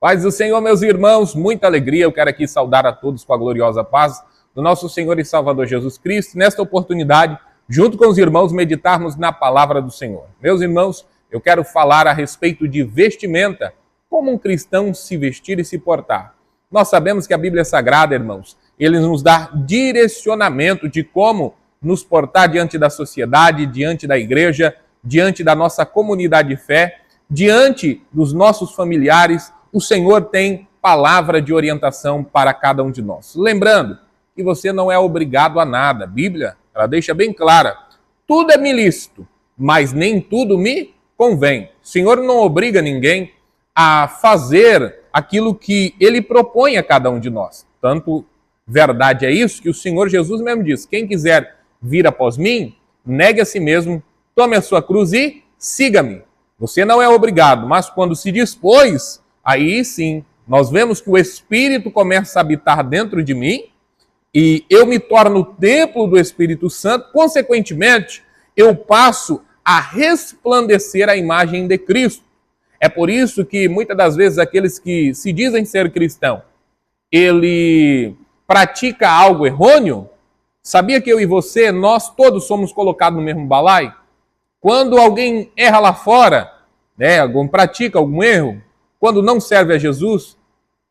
Paz do Senhor, meus irmãos, muita alegria. Eu quero aqui saudar a todos com a gloriosa paz do nosso Senhor e Salvador Jesus Cristo. Nesta oportunidade, junto com os irmãos, meditarmos na palavra do Senhor. Meus irmãos, eu quero falar a respeito de vestimenta, como um cristão se vestir e se portar. Nós sabemos que a Bíblia Sagrada, irmãos, ele nos dá direcionamento de como nos portar diante da sociedade, diante da igreja, diante da nossa comunidade de fé, diante dos nossos familiares. O Senhor tem palavra de orientação para cada um de nós. Lembrando que você não é obrigado a nada. A Bíblia, ela deixa bem clara, tudo é me lícito, mas nem tudo me convém. O Senhor não obriga ninguém a fazer aquilo que Ele propõe a cada um de nós. Tanto verdade é isso que o Senhor Jesus mesmo diz: quem quiser vir após mim, negue a si mesmo, tome a sua cruz e siga-me. Você não é obrigado, mas quando se dispôs, aí sim, nós vemos que o Espírito começa a habitar dentro de mim e eu me torno o templo do Espírito Santo. Consequentemente, eu passo a resplandecer a imagem de Cristo. É por isso que muitas das vezes aqueles que se dizem ser cristão, ele pratica algo errôneo. Sabia que eu e você, nós todos somos colocados no mesmo balaio? Quando alguém erra lá fora, pratica algum erro, quando não serve a Jesus,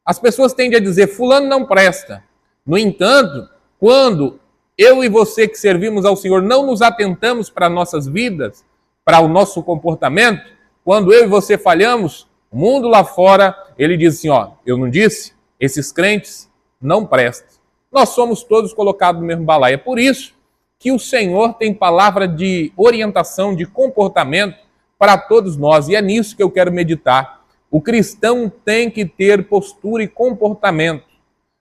as pessoas tendem a dizer: fulano não presta. No entanto, quando eu e você que servimos ao Senhor não nos atentamos para nossas vidas, para o nosso comportamento, quando eu e você falhamos, o mundo lá fora, ele diz assim: eu não disse? Esses crentes não prestam. Nós somos todos colocados no mesmo balaio. É por isso que o Senhor tem palavra de orientação, de comportamento para todos nós. E é nisso que eu quero meditar. O cristão tem que ter postura e comportamento.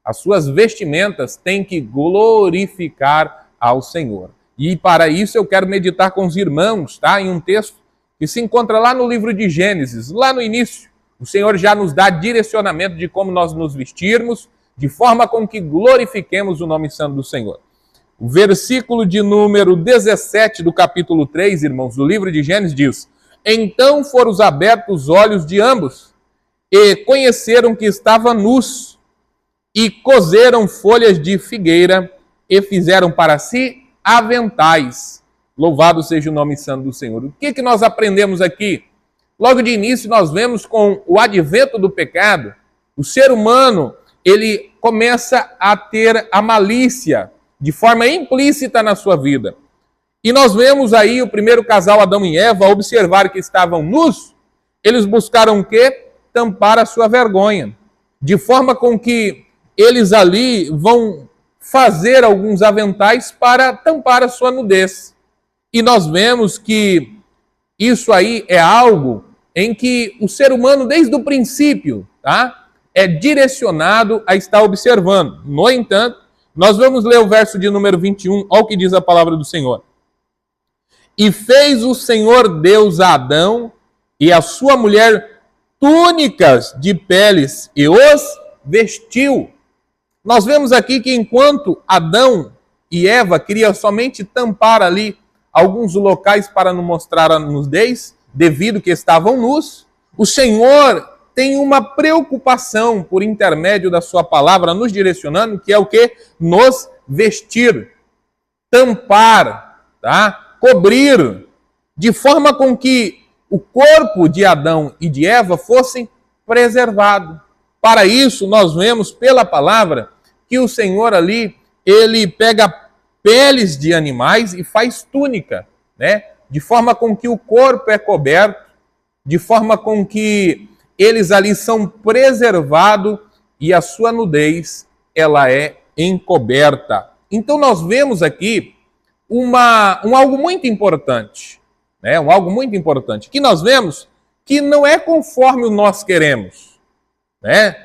As suas vestimentas têm que glorificar ao Senhor. E para isso eu quero meditar com os irmãos, em um texto que se encontra lá no livro de Gênesis, lá no início. O Senhor já nos dá direcionamento de como nós nos vestirmos, de forma com que glorifiquemos o nome santo do Senhor. O versículo de número 17 do capítulo 3, irmãos, do livro de Gênesis diz: então foram abertos os olhos de ambos, e conheceram que estavam nus, e coseram folhas de figueira, e fizeram para si aventais. Louvado seja o nome santo do Senhor. O que nós aprendemos aqui? Logo de início nós vemos com o advento do pecado, o ser humano, ele começa a ter a malícia de forma implícita na sua vida. E nós vemos aí o primeiro casal, Adão e Eva, observar que estavam nus, eles buscaram o quê? Tampar a sua vergonha. De forma com que eles ali vão fazer alguns aventais para tampar a sua nudez. E nós vemos que isso aí é algo em que o ser humano, desde o princípio, é direcionado a estar observando. No entanto, nós vamos ler o verso de número 21, olha o que diz a palavra do Senhor. E fez o Senhor Deus a Adão e a sua mulher túnicas de peles e os vestiu. Nós vemos aqui que enquanto Adão e Eva queriam somente tampar ali alguns locais para não mostrar a nudez, devido que estavam nus, o Senhor tem uma preocupação por intermédio da sua palavra nos direcionando, que é o que? Nos vestir, tampar, cobrir, de forma com que o corpo de Adão e de Eva fossem preservados. Para isso, nós vemos pela palavra que o Senhor ali, ele pega peles de animais e faz túnica, de forma com que o corpo é coberto, de forma com que eles ali são preservados e a sua nudez, ela é encoberta. Então nós vemos aqui algo muito importante, algo muito importante, que nós vemos que não é conforme nós queremos.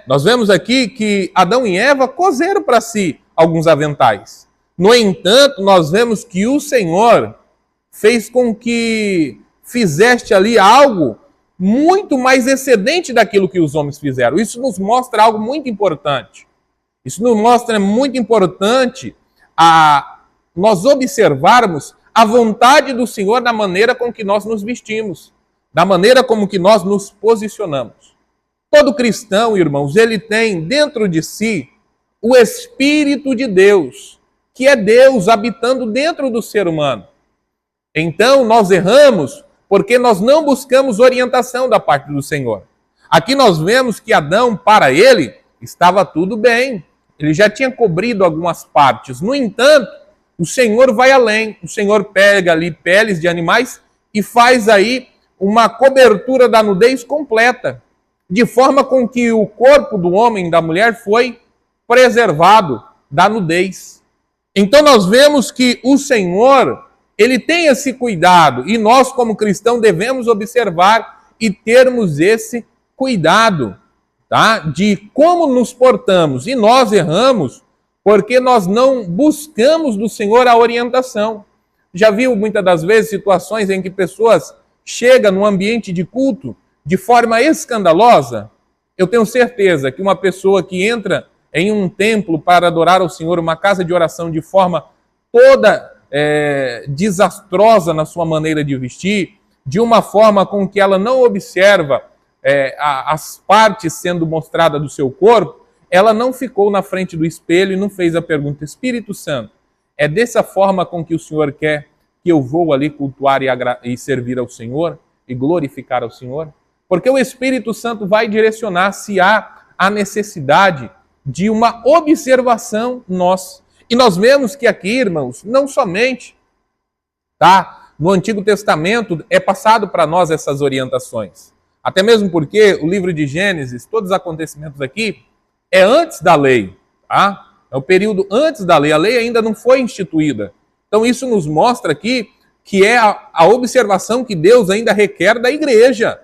Nós vemos aqui que Adão e Eva coseram para si alguns aventais. No entanto, nós vemos que o Senhor fez com que fizeste ali algo muito mais excedente daquilo que os homens fizeram. Isso nos mostra algo muito importante. Isso nos mostra muito importante nós observarmos a vontade do Senhor na maneira com que nós nos vestimos, da maneira como que nós nos posicionamos. Todo cristão, irmãos, ele tem dentro de si o Espírito de Deus, que é Deus habitando dentro do ser humano. Então, nós erramos porque nós não buscamos orientação da parte do Senhor. Aqui nós vemos que Adão, para ele, estava tudo bem. Ele já tinha cobrido algumas partes. No entanto, o Senhor vai além. O Senhor pega ali peles de animais e faz aí uma cobertura da nudez completa, de forma com que o corpo do homem e da mulher foi preservado da nudez. Então nós vemos que o Senhor, ele tem esse cuidado e nós como cristãos devemos observar e termos esse cuidado, tá? De como nos portamos. E nós erramos porque nós não buscamos do Senhor a orientação. Já viu muitas das vezes situações em que pessoas chegam no ambiente de culto de forma escandalosa? Eu tenho certeza que uma pessoa que entra em um templo para adorar ao Senhor, uma casa de oração, de forma toda desastrosa na sua maneira de vestir, de uma forma com que ela não observa as partes sendo mostradas do seu corpo, ela não ficou na frente do espelho e não fez a pergunta: Espírito Santo, é dessa forma com que o Senhor quer que eu vou ali cultuar e servir ao Senhor e glorificar ao Senhor? Porque o Espírito Santo vai direcionar se há a necessidade de uma observação nossa. E nós vemos que aqui, irmãos, não somente, no Antigo Testamento é passado para nós essas orientações. Até mesmo porque o livro de Gênesis, todos os acontecimentos aqui, é antes da lei, tá? É o período antes da lei. A lei ainda não foi instituída. Então isso nos mostra aqui que é a observação que Deus ainda requer da igreja,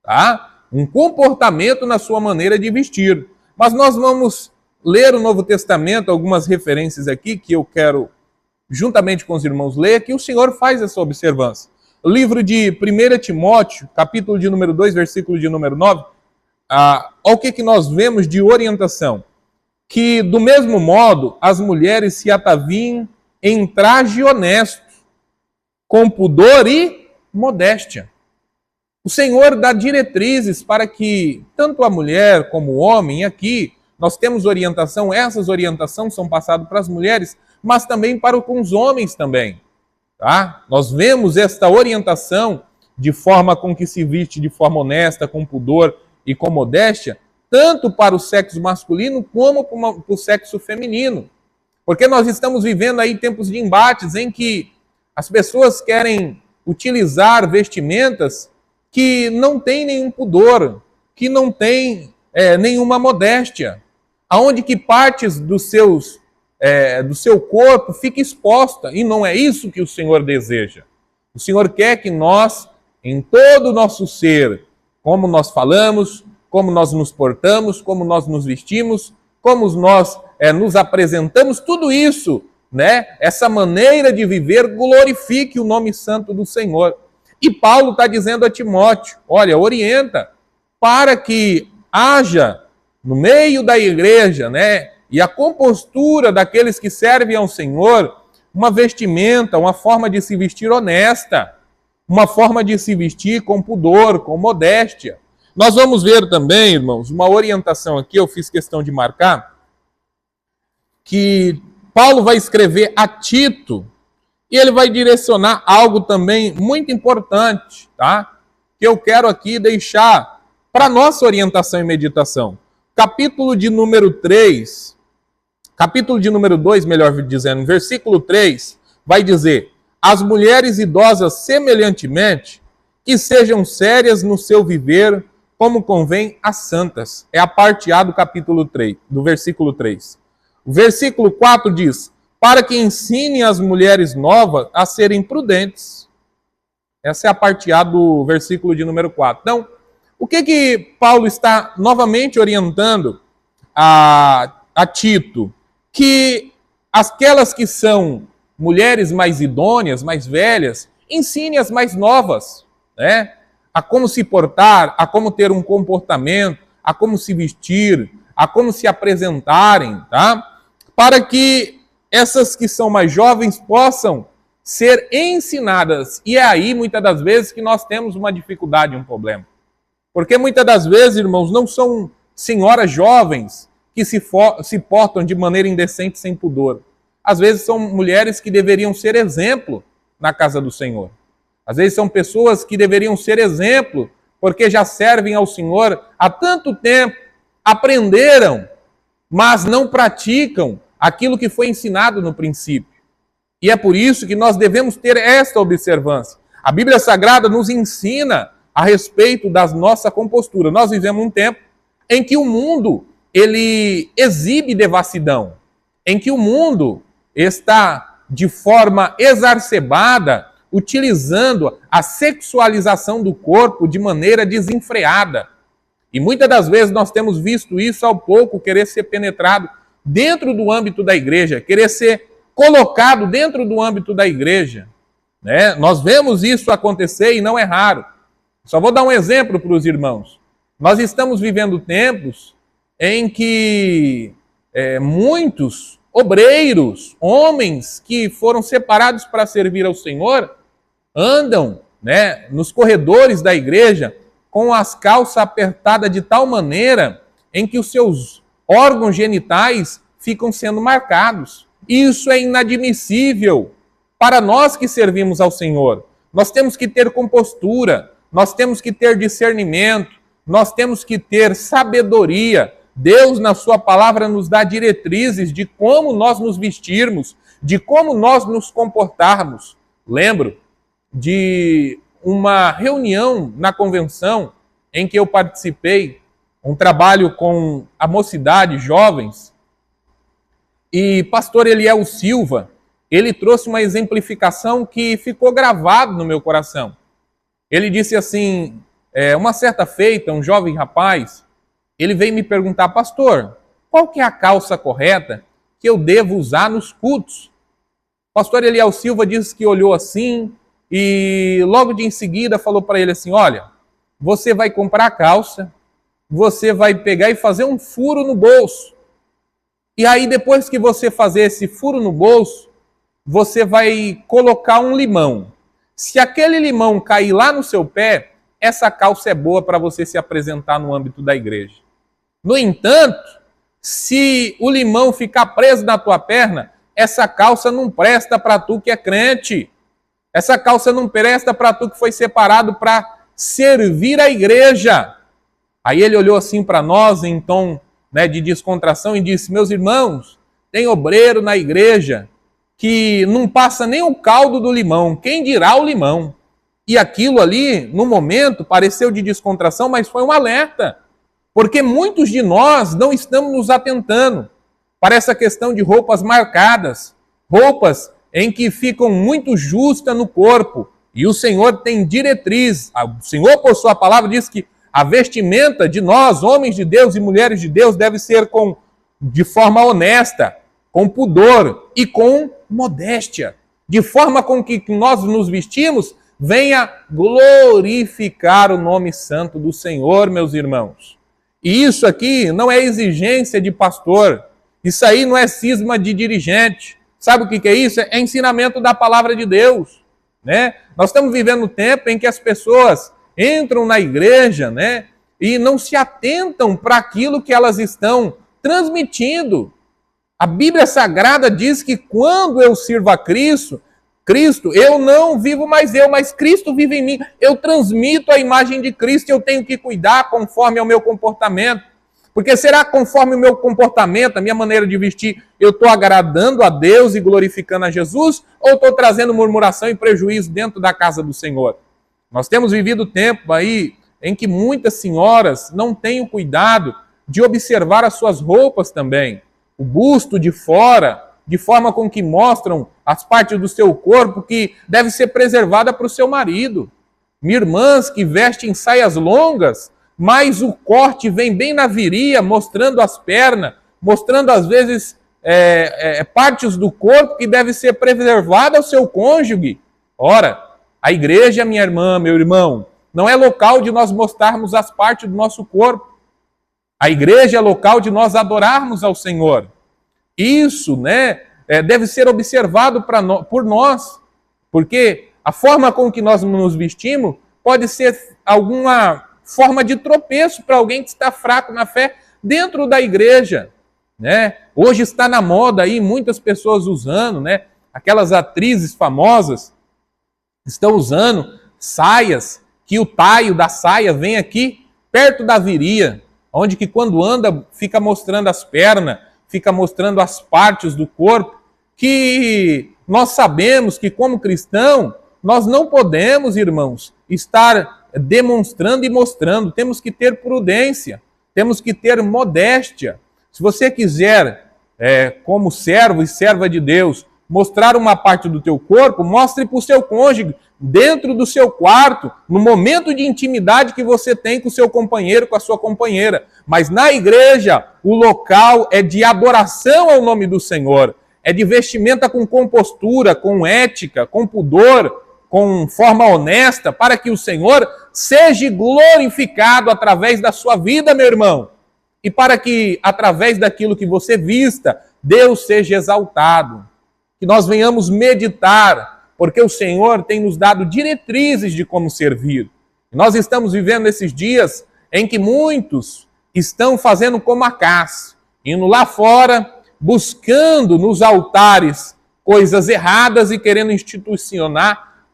tá? Um comportamento na sua maneira de vestir. Mas nós vamos ler o Novo Testamento, algumas referências aqui que eu quero, juntamente com os irmãos, ler, que o Senhor faz essa observância. O livro de 1 Timóteo, capítulo de número 2, versículo de número 9, olha o que nós vemos de orientação. Que, do mesmo modo, as mulheres se ataviem em traje honesto, com pudor e modéstia. O Senhor dá diretrizes para que tanto a mulher como o homem, aqui nós temos orientação, essas orientações são passadas para as mulheres, mas também para os homens também. Tá? Nós vemos esta orientação de forma com que se veste de forma honesta, com pudor e com modéstia, tanto para o sexo masculino como para o sexo feminino. Porque nós estamos vivendo aí tempos de embates em que as pessoas querem utilizar vestimentas que não têm nenhum pudor, que não têm nenhuma modéstia, aonde que partes do seu corpo fica exposta, e não é isso que o Senhor deseja. O Senhor quer que nós, em todo o nosso ser, como nós falamos, como nós nos portamos, como nós nos vestimos, como nós nos apresentamos, tudo isso, né, essa maneira de viver glorifique o nome santo do Senhor. E Paulo está dizendo a Timóteo, olha, orienta para que haja no meio da igreja, né, e a compostura daqueles que servem ao Senhor, uma vestimenta, uma forma de se vestir honesta, uma forma de se vestir com pudor, com modéstia. Nós vamos ver também, irmãos, uma orientação aqui, eu fiz questão de marcar, que Paulo vai escrever a Tito, e ele vai direcionar algo também muito importante, tá? Que eu quero aqui deixar para nossa orientação e meditação. Capítulo de número 2, melhor dizendo, versículo 3, vai dizer: as mulheres idosas semelhantemente, que sejam sérias no seu viver, como convém às santas. É a parte A do capítulo 3, do versículo 3. O versículo 4 diz: para que ensine as mulheres novas a serem prudentes. Essa é a parte A do versículo de número 4. Então, o que Paulo está novamente orientando a Tito? Que aquelas que são mulheres mais idôneas, mais velhas, ensine as mais novas, né? A como se portar, a como ter um comportamento, a como se vestir, a como se apresentarem, tá? Para que essas que são mais jovens possam ser ensinadas. E é aí, muitas das vezes, que nós temos uma dificuldade, um problema. Porque muitas das vezes, irmãos, não são senhoras jovens que se portam de maneira indecente, sem pudor. Às vezes são mulheres que deveriam ser exemplo na casa do Senhor. Às vezes são pessoas que deveriam ser exemplo porque já servem ao Senhor há tanto tempo, aprenderam, mas não praticam aquilo que foi ensinado no princípio. E é por isso que nós devemos ter esta observância. A Bíblia Sagrada nos ensina a respeito da nossa compostura. Nós vivemos um tempo em que o mundo ele exibe devassidão, em que o mundo está de forma exacerbada utilizando a sexualização do corpo de maneira desenfreada. E muitas das vezes nós temos visto isso ao pouco querer ser penetrado dentro do âmbito da igreja, querer ser colocado dentro do âmbito da igreja. Né? Nós vemos isso acontecer e não é raro. Só vou dar um exemplo para os irmãos. Nós estamos vivendo tempos em que muitos obreiros, homens que foram separados para servir ao Senhor, andam, né, nos corredores da igreja com as calças apertadas de tal maneira em que os seus órgãos genitais ficam sendo marcados. Isso é inadmissível para nós que servimos ao Senhor. Nós temos que ter compostura, nós temos que ter discernimento, nós temos que ter sabedoria. Deus, na sua palavra, nos dá diretrizes de como nós nos vestirmos, de como nós nos comportarmos. Lembro de uma reunião na convenção em que eu participei, um trabalho com a mocidade, jovens, e pastor Eliel Silva, ele trouxe uma exemplificação que ficou gravado no meu coração. Ele disse assim, uma certa feita, um jovem rapaz, ele veio me perguntar, pastor, qual que é a calça correta que eu devo usar nos cultos? O pastor Eliel Silva disse que olhou assim e logo de em seguida falou para ele assim, olha, você vai comprar a calça, você vai pegar e fazer um furo no bolso. E aí depois que você fazer esse furo no bolso, você vai colocar um limão. Se aquele limão cair lá no seu pé, essa calça é boa para você se apresentar no âmbito da igreja. No entanto, se o limão ficar preso na tua perna, essa calça não presta para tu que é crente. Essa calça não presta para tu que foi separado para servir a igreja. Aí ele olhou assim para nós em tom, né, de descontração e disse, meus irmãos, tem obreiro na igreja que não passa nem o caldo do limão, quem dirá o limão? E aquilo ali, no momento, pareceu de descontração, mas foi um alerta. Porque muitos de nós não estamos nos atentando para essa questão de roupas marcadas, roupas em que ficam muito justas no corpo. E o Senhor tem diretriz. O Senhor, por sua palavra, diz que a vestimenta de nós, homens de Deus e mulheres de Deus, deve ser de forma honesta, com pudor e com modéstia. De forma com que nós nos vestimos, venha glorificar o nome santo do Senhor, meus irmãos. E isso aqui não é exigência de pastor. Isso aí não é cisma de dirigente. Sabe o que é isso? É ensinamento da palavra de Deus. Né? Nós estamos vivendo um tempo em que as pessoas entram na igreja, né, e não se atentam para aquilo que elas estão transmitindo. A Bíblia Sagrada diz que quando eu sirvo a Cristo, eu não vivo mais eu, mas Cristo vive em mim. Eu transmito a imagem de Cristo e eu tenho que cuidar conforme ao meu comportamento. Porque será conforme o meu comportamento, a minha maneira de vestir, eu estou agradando a Deus e glorificando a Jesus? Ou estou trazendo murmuração e prejuízo dentro da casa do Senhor? Nós temos vivido tempo aí em que muitas senhoras não têm o cuidado de observar as suas roupas também. O busto de fora, de forma com que mostram as partes do seu corpo que deve ser preservada para o seu marido. Irmãs que vestem saias longas, mas o corte vem bem na viria, mostrando as pernas, mostrando às vezes partes do corpo que deve ser preservada ao seu cônjuge. Ora, a igreja, minha irmã, meu irmão, não é local de nós mostrarmos as partes do nosso corpo. A igreja é local de nós adorarmos ao Senhor. Isso, né, deve ser observado por nós, porque a forma com que nós nos vestimos pode ser alguma forma de tropeço para alguém que está fraco na fé dentro da igreja, né? Hoje está na moda aí, muitas pessoas usando, né? Aquelas atrizes famosas estão usando saias, que o taio da saia vem aqui perto da virilha, onde que quando anda fica mostrando as pernas, fica mostrando as partes do corpo, que nós sabemos que como cristão, nós não podemos, irmãos, estar demonstrando e mostrando, temos que ter prudência, temos que ter modéstia. Se você quiser, como servo e serva de Deus, mostrar uma parte do teu corpo, mostre para o seu cônjuge, dentro do seu quarto, no momento de intimidade que você tem com o seu companheiro, com a sua companheira. Mas na igreja, o local é de adoração ao nome do Senhor, é de vestimenta com compostura, com ética, com pudor, com forma honesta, para que o Senhor seja glorificado através da sua vida, meu irmão. E para que, através daquilo que você vista, Deus seja exaltado. Que nós venhamos meditar, porque o Senhor tem nos dado diretrizes de como servir. Nós estamos vivendo esses dias em que muitos estão fazendo como Acaz, indo lá fora, buscando nos altares coisas erradas e querendo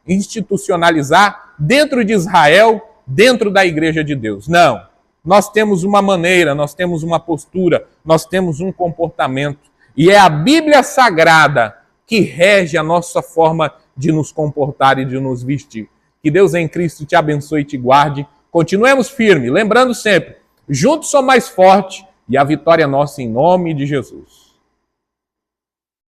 institucionalizar dentro de Israel, dentro da igreja de Deus. Não, nós temos uma maneira, nós temos uma postura, nós temos um comportamento, e é a Bíblia Sagrada que rege a nossa forma de nos comportar e de nos vestir. Que Deus em Cristo te abençoe e te guarde. Continuemos firmes, lembrando sempre, juntos somos mais fortes e a vitória é nossa em nome de Jesus.